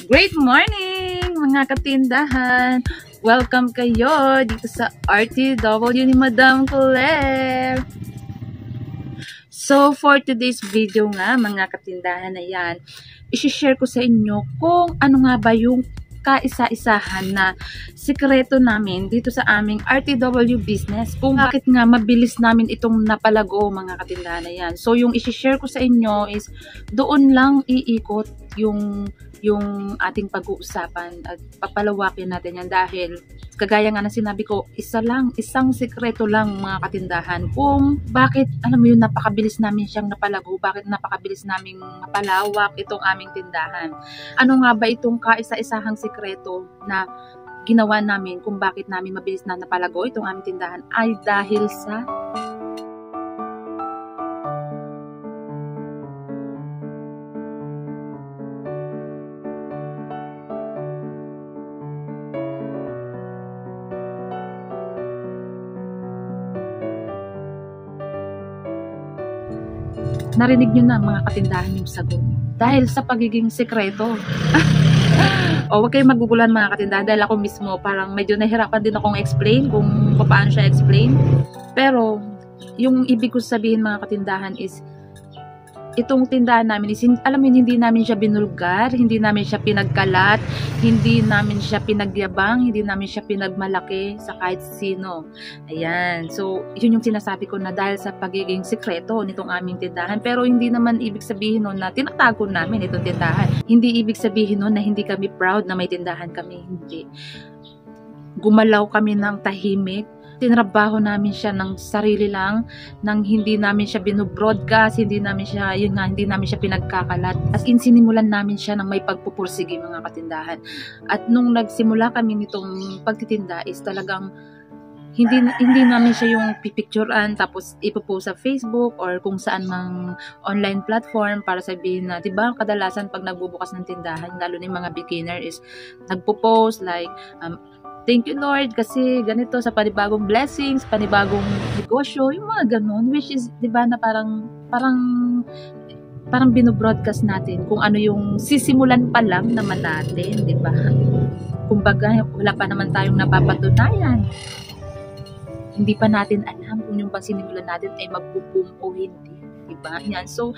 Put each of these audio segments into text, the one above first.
Great morning mga katindahan! Welcome kayo dito sa RTW ni Madam Claire. So for today's video nga mga katindahan na yan, isi-share ko sa inyo kung ano nga ba yung kaisa-isahan na sikreto namin dito sa aming RTW business. Kung bakit nga mabilis namin itong napalago mga katindahan na yan. So yung isi-share ko sa inyo is doon lang iikot yung ating pag-uusapan at papalawakin natin yan dahil kagaya nga na sinabi ko, isang sikreto lang mga katindahan kung bakit, alam mo yun, napakabilis namin siyang napalago, bakit napakabilis naming napalawak itong aming tindahan. Ano nga ba itong kaisa-isahang sikreto na ginawa namin kung bakit namin mabilis na napalago itong aming tindahan ay dahil sa narinig nyo na mga katindahan yung sagot. Dahil sa pagiging sekreto. O wag kayong magugulan mga katindahan dahil ako mismo parang medyo nahirapan din akong explain kung paano siya explain. Pero yung ibig ko sabihin mga katindahan is itong tindahan namin is, alam mo, hindi namin siya binulgar, hindi namin siya pinagkalat, hindi namin siya pinagyabang, hindi namin siya pinagmalaki sa kahit sino. Ayan. So, yun yung sinasabi ko na dahil sa pagiging sikreto nitong aming tindahan. Pero hindi naman ibig sabihin nun na tinatago namin itong tindahan. Hindi ibig sabihin nun na hindi kami proud na may tindahan kami. Hindi. Gumalaw kami ng tahimik. Tinrabaho namin siya ng sarili lang, nang hindi namin siya binobroadcast, hindi namin siya pinagkakalat. As in, sinimulan namin siya ng may pagpupursige mga katindahan. At nung nagsimula kami nitong pagtitinda is talagang hindi namin siya yung pipicturean tapos ipopost sa Facebook or kung saan mang online platform para sabihin na, 'di ba, kadalasan pag nagbubukas ng tindahan, lalo na yung mga beginner is nagpo-post like thank you Lord kasi ganito sa panibagong blessings, panibagong negosyo, yung mga ganun, which is, di ba, na parang binobroadcast natin kung ano yung sisimulan pa lang naman natin, di ba? Kumbaga, wala pa naman tayong napapatunayan. Hindi pa natin alam kung yung pagsinimulan natin ay magbo-boom o hindi, di ba? Yan. So,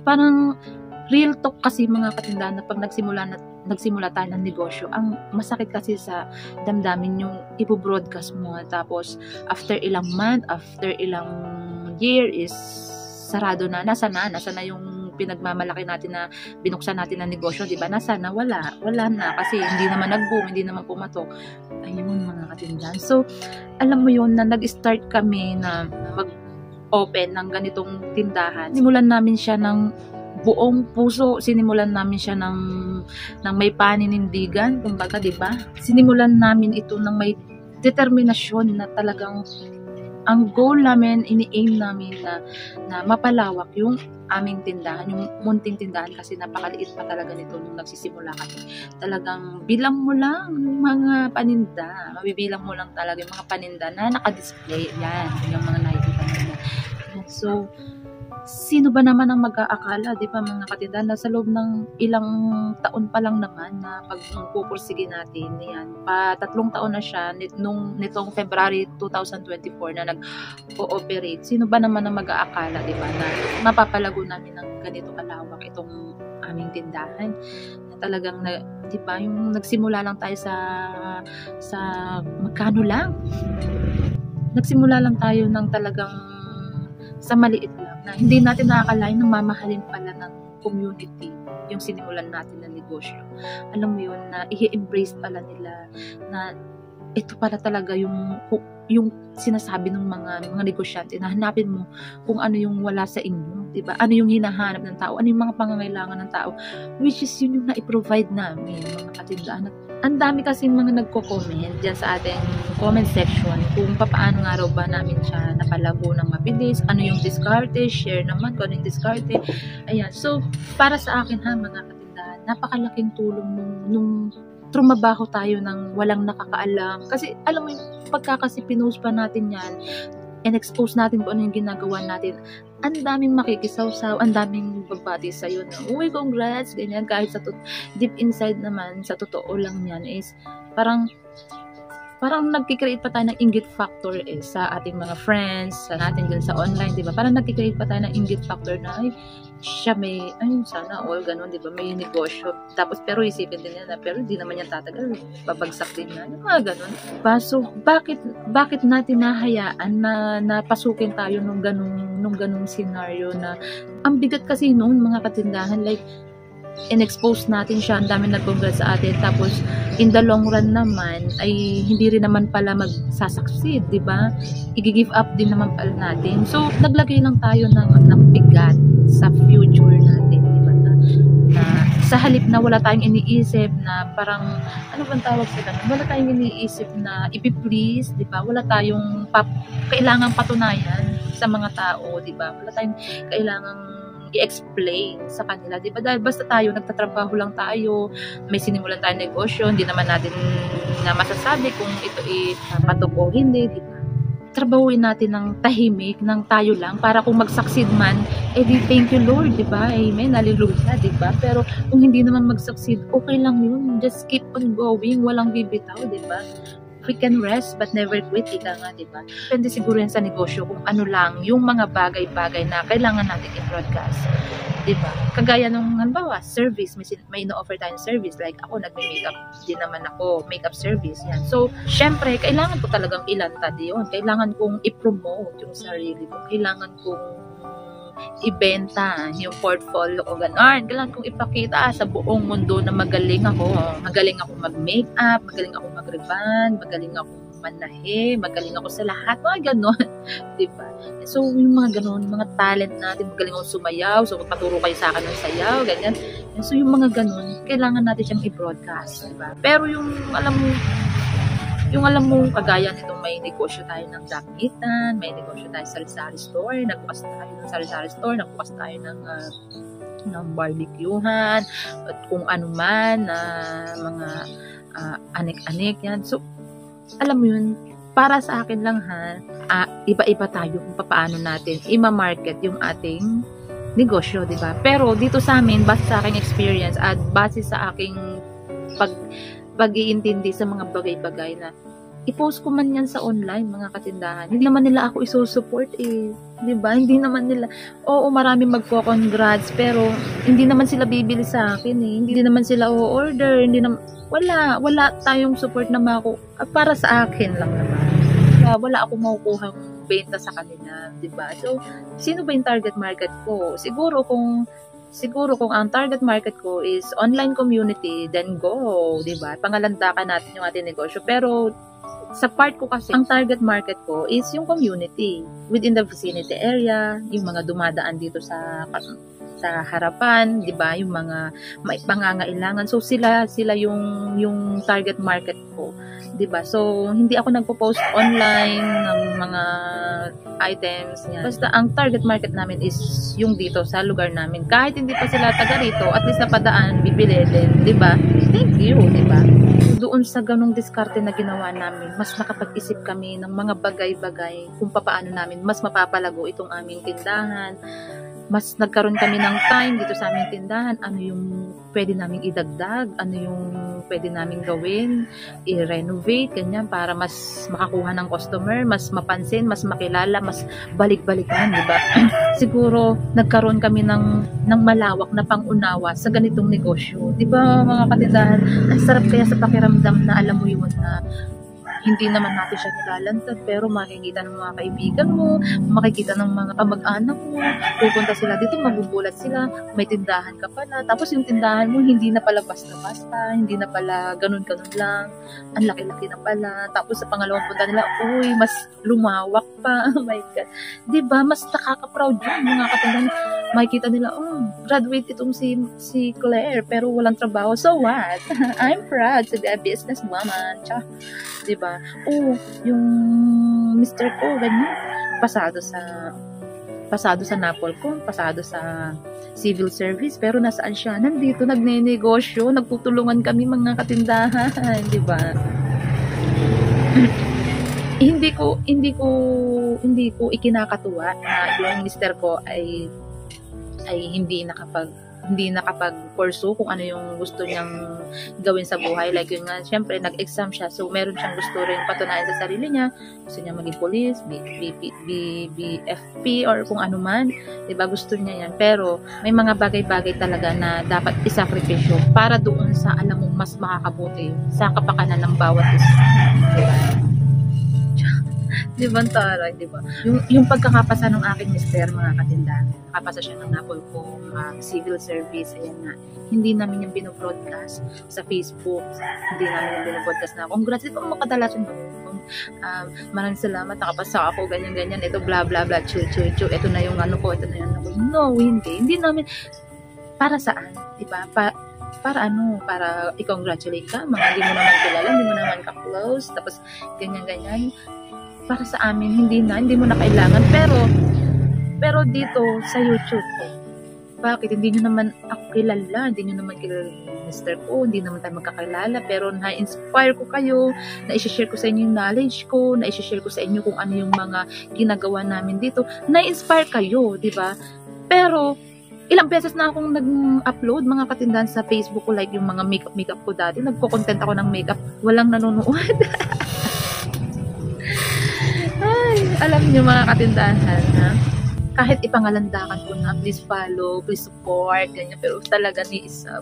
parang real talk kasi mga katindahan na pag nagsimula tayo ng negosyo, ang masakit kasi sa damdamin yung ipo-broadcast mo tapos after ilang month, after ilang year is sarado na, nasa na yung pinagmamalaki natin na binuksan natin ng negosyo, di ba? Wala na kasi hindi naman nag-boom, hindi naman pumatok. Ayun mga katindahan. So, alam mo yun na nag-start kami na mag-open ng ganitong tindahan. Simulan namin siya ng buong puso, sinimulan namin siya ng may paninindigan, kumbaga, di ba? Sinimulan namin ito ng may determinasyon na talagang ang goal namin, ini-aim namin na mapalawak yung aming tindahan, yung munting tindahan kasi napakaliit pa talaga nito nung nagsisimula kami. Talagang bilang mo lang yung mga paninda, mabibilang mo lang talaga yung mga paninda na naka-display. Yan, yung mga nakikita nila. So, sino ba naman ang mag-aakala, di ba mga katindahan, na sa loob ng ilang taon pa lang naman na pagpupursige natin, yan, 3 taon na siya nitong February 2024 na nag-ooperate. Sino ba naman ang mag-aakala, di ba, na mapapalago namin ng ganito kalawak itong aming tindahan, na talagang, di ba, yung nagsimula lang tayo sa magkano lang, nagsimula lang tayo ng talagang sa maliit lang, na hindi natin nakakalain na mamahalin pala ng community yung sinimulan natin na negosyo. Alam mo yun, na i-embrace pala nila na ito pala talaga yung sinasabi ng mga negosyante, na hanapin mo kung ano yung wala sa inyo, diba? Ano yung hinahanap ng tao, ano yung mga pangangailangan ng tao, which is yun yung na-provide namin mga katindahan. Ang dami kasi mga nagko-comment dyan sa ating comment section kung paano nga raw ba namin siya napalago ng mabilis, ano yung diskarte, share naman kung ano yung diskarte. Ayan, so para sa akin ha mga katindahan, napakalaking tulong nung trumabaho tayo ng walang nakakaalam. Kasi alam mo yung pagka kasi pinost pa natin yan and expose natin kung ano yung ginagawa natin, ang daming makikisawsaw, ang daming bagbati sa'yo na, uy, congrats, ganyan, kahit deep inside naman, sa totoo lang yan is, parang nagki-create pa tayo ng inggit factor sa ating mga friends, sa natin dyan sa online, di ba? Parang nagki-create pa tayo ng inggit factor na, ay, siya may, sana all ganun, di ba? May negosyo. Tapos, pero isipin din niya na, pero di naman yan tatagal. Babagsak din na. Yung mga ganun. So, bakit natin nahayaan na napasukin tayo nung ganung scenario na, ang bigat kasi noon, mga katindahan, like, in-expose natin siya, ang dami nag-congrats sa atin, tapos in the long run naman ay hindi rin naman pala magsasucceed, di ba? I-give up din naman pala natin. So naglagay lang tayo ng bigat sa future natin, di ba? Na sa halip na wala tayong iniisip na parang, ano bang tawag sila? Wala tayong iniisip na i-please, di ba? Wala tayong kailangang patunayan sa mga tao, di ba? Wala tayong kailangang i-explain sa kanila, di ba? Dahil basta tayo, nagtatrabaho lang tayo, may sinimulan tayong negosyo, hindi naman natin na masasabi kung ito patok o hindi, di ba? Trabahuin natin ng tahimik, ng tayo lang, para kung mag-succeed man, di thank you Lord, di ba? Amen, hallelujah, di ba? Pero kung hindi naman mag-succeed, okay lang yun, just keep on going, walang bibitaw, di ba? We can rest but never quit, ika nga, di ba? Depende siguro yan sa negosyo kung ano lang yung mga bagay-bagay na kailangan natin i-broadcast, di ba? Kagaya nung, halimbawa, service, may ino-offer tayong service, like ako, nagme-makeup din naman ako, makeup service, yan. So, syempre, kailangan ko talagang ilantad yun. Kailangan kong i-promote yung sarili ko. Kailangan kong ibenta yung portfolio ko, gano'n. Kailangan kong ipakita sa buong mundo na magaling ako. Magaling ako mag-makeup, magaling ako mag-reband, magaling ako manahe, magaling ako sa lahat, mga gano'n. Diba? So, yung mga gano'n, mga talent natin, magaling ako sumayaw, so paturo kayo sa akin ng sayaw, ganyan. So, yung mga gano'n, kailangan natin siyang i-broadcast, diba? Pero yung, alam mo, kagaya nitong may negosyo tayo ng damitan, may negosyo tayo sa sari-sari store, nagbukas tayo ng sari-sari store, nagbukas tayo ng barbecuehan, at kung ano man, mga anik-anik yan. So, alam mo yun, para sa akin lang iba-iba tayo kung paano natin i-market yung ating negosyo, di ba? Pero dito sa amin, base sa aking experience at base sa aking pag-iintindi sa mga bagay-bagay na i-post ko man yan sa online, mga katindahan. Hindi naman nila ako isusupport diba? Hindi naman nila, oo, marami magko-congrats, pero hindi naman sila bibili sa akin Hindi naman sila o-order, wala tayong support na para sa akin lang naman. Wala akong makukuha benta sa kanila, diba? So, sino ba yung target market ko? Siguro kung ang target market ko is online community, then go, diba? Pangalandakan natin yung ating negosyo. Pero, sa part ko kasi, ang target market ko is yung community within the vicinity area, yung mga dumadaan dito sa harapan, 'di ba? Yung mga may pangangailangan. So sila yung target market ko, 'di ba? So hindi ako nagpo-post online ng mga items niya. Basta ang target market namin is yung dito sa lugar namin. Kahit hindi pa sila taga rito, at least napadaan, bibili din, 'di ba? Thank you, 'di ba? Doon sa ganong diskarte na ginawa namin, mas nakapag-isip kami ng mga bagay-bagay kung paano namin mas mapapalago itong aming tindahan. Mas nagkaroon kami ng time dito sa aming tindahan, ano yung pwede naming idagdag, ano yung pwede naming gawin, i-renovate, ganyan, para mas makakuha ng customer, mas mapansin, mas makilala, mas balik-balikan, di ba? Siguro, nagkaroon kami ng malawak na pangunawa sa ganitong negosyo. Di ba, mga katindahan, ang sarap kaya sa pakiramdam na alam mo yun na hindi naman natin siya nilalantad, pero makikita ng mga kaibigan mo, makikita ng mga kamag-anak mo, pupunta sila dito, magugulat sila, may tindahan ka pala, tapos yung tindahan mo hindi na pala basta-basta, hindi na pala ganun-ganun lang, ang laki-laki na pala, tapos sa pangalawang punta nila, uy, mas lumawak pa, oh my God, diba, mas nakaka-proud yun, mga katindahan, makikita nila, graduate itong si Claire, pero walang trabaho, so what? I'm proud to be a businesswoman, diba? Yung mister ko, ganyan, pasado sa Napolcom, pasado sa civil service, pero nasaan siya? Nandito, nagne-negosyo, nagtutulungan kami mga katindahan, diba? hindi ko hindi ko ikinakatuwa na yung mister ko ay hindi nakapag-pursue kung ano yung gusto niyang gawin sa buhay. Like yun nga, syempre, nag-exam siya. So, meron siyang gusto rin patunayan sa sarili niya. Gusto niya maging police, BFP, or kung ano man. Diba? Gusto niya yan. Pero, may mga bagay-bagay talaga na dapat isakripisyo para doon sa, alam mo, mas makakabuti sa kapakanan ng bawat isa. Diba? Diba, Tara? Diba? Yung pagkakapasa ng aking mister, mga katindahan, nakapasa siya ng Napolcom civil service, ayan nga. Hindi namin yung binobroadcast sa Facebook. Hindi namin yung binobroadcast na, congrats, ito ang makadala siya. Maraming salamat, nakapasa ako, ganyan-ganyan, ito bla bla bla, chill, ito na yung ano ko, ito na yung ano ko. No, hindi namin. Para saan? Diba? Para ano? Para i-congratulate ka, mga hindi mo naman kilala, hindi mo naman ka-close, tapos ganyan-ganyan. Para sa amin, hindi mo na kailangan. Pero dito sa YouTube, bakit? Hindi nyo naman ako kilala, hindi nyo naman kilala mister ko, hindi naman tayo magkakilala, pero na-inspire ko kayo, na-share ko sa inyo yung knowledge ko, na-share ko sa inyo kung ano yung mga ginagawa namin dito, na-inspire kayo, di ba? Pero, ilang beses na akong nag-upload mga katindahan sa Facebook ko, like yung mga makeup ko dati, nagko-content ako ng makeup, walang nanonood. Ay, alam niyo mga katindahan, ha? Kahit ipangalandakan ko na, please follow, please support, ganyan, pero talaga ni isa,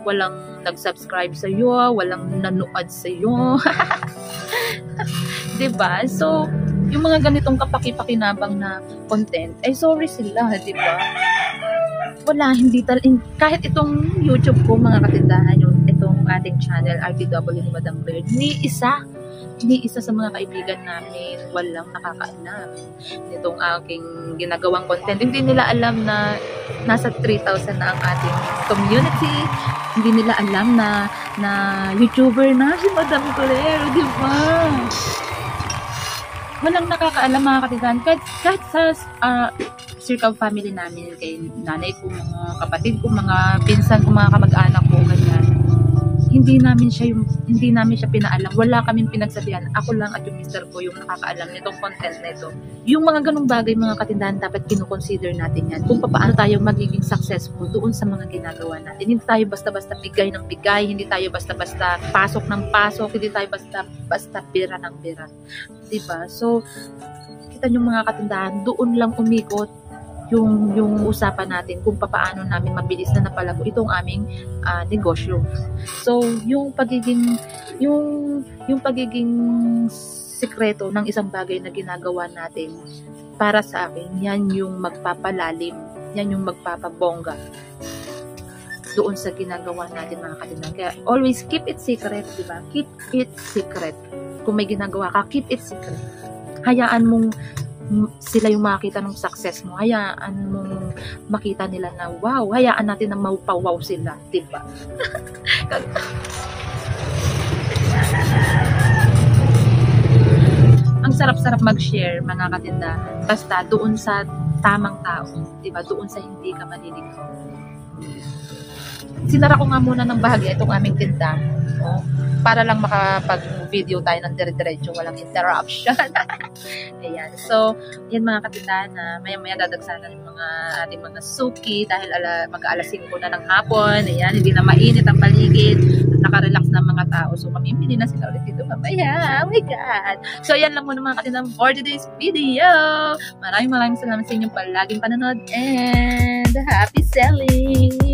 walang nag-subscribe sa iyo, walang nanood sa iyo. 'Di ba? So, yung mga ganitong kapaki-pakinabang na content, ay sorry sila, 'di ba? Wala, kahit itong YouTube ko, mga katindahan, itong ating channel, RTW ni Madam Claire, ni isa sa mga kaibigan namin walang nakakaalam nitong aking ginagawang content. Hindi nila alam na nasa 3,000 na ang ating community. Hindi nila alam na YouTuber na si Madam Claire, di ba? Walang nakakaalam, mga katindahan. Kahit sa circle family namin, kay nanay ko, mga kapatid ko, mga pinsan ko, mga kamag-anak ko, ganyan. Hindi namin siya pinaalam. Wala kaming pinagsabihan. Ako lang at yung mister ko yung nakakaalam nitong content na ito. Yung mga ganung bagay, mga katindahan, dapat kino-consider natin yan. Kung paano tayo magiging successful doon sa mga ginagawa natin. Hindi tayo basta-basta bigay ng bigay, hindi tayo basta-basta pasok ng pasok, hindi tayo basta bira ng bira. Diba? So, kita nyo mga katindahan, doon lang umikot yung usapan natin kung paano namin mabilis na napalago itong aming negosyo. So, yung pagiging sikreto ng isang bagay na ginagawa natin, para sa akin, yan yung magpapalalim, yan yung magpapabongga doon sa ginagawa natin, mga katindahan. Kaya always keep it secret, diba? Keep it secret. Kung may ginagawa ka, keep it secret. Hayaan mong sila yung makita ng success mo. Hayaan mong makita nila na wow. Hayaan natin na maupawaw sila. Diba? Ang sarap-sarap mag-share, mga katindahan. Basta doon sa tamang tao. Diba? Doon sa hindi ka maliligaw. Sinara ko nga muna ng bahagya itong aming tindahan. No? Para lang makapag-video tayo ng dire-diretso, walang interruption. Ayan. So, yan mga katindahan, na maya-maya dadagsanan yung mga ating mga suki dahil mag-aalas 5 na ng hapon. Ayan, hindi na mainit ang paligid. Naka-relax na mga tao. So, mamimili na sila ulit dito mamaya. Oh my God! So, yan lang muna mga katindahan for today's video. Maraming salamat sa inyong palaging panonood and happy selling!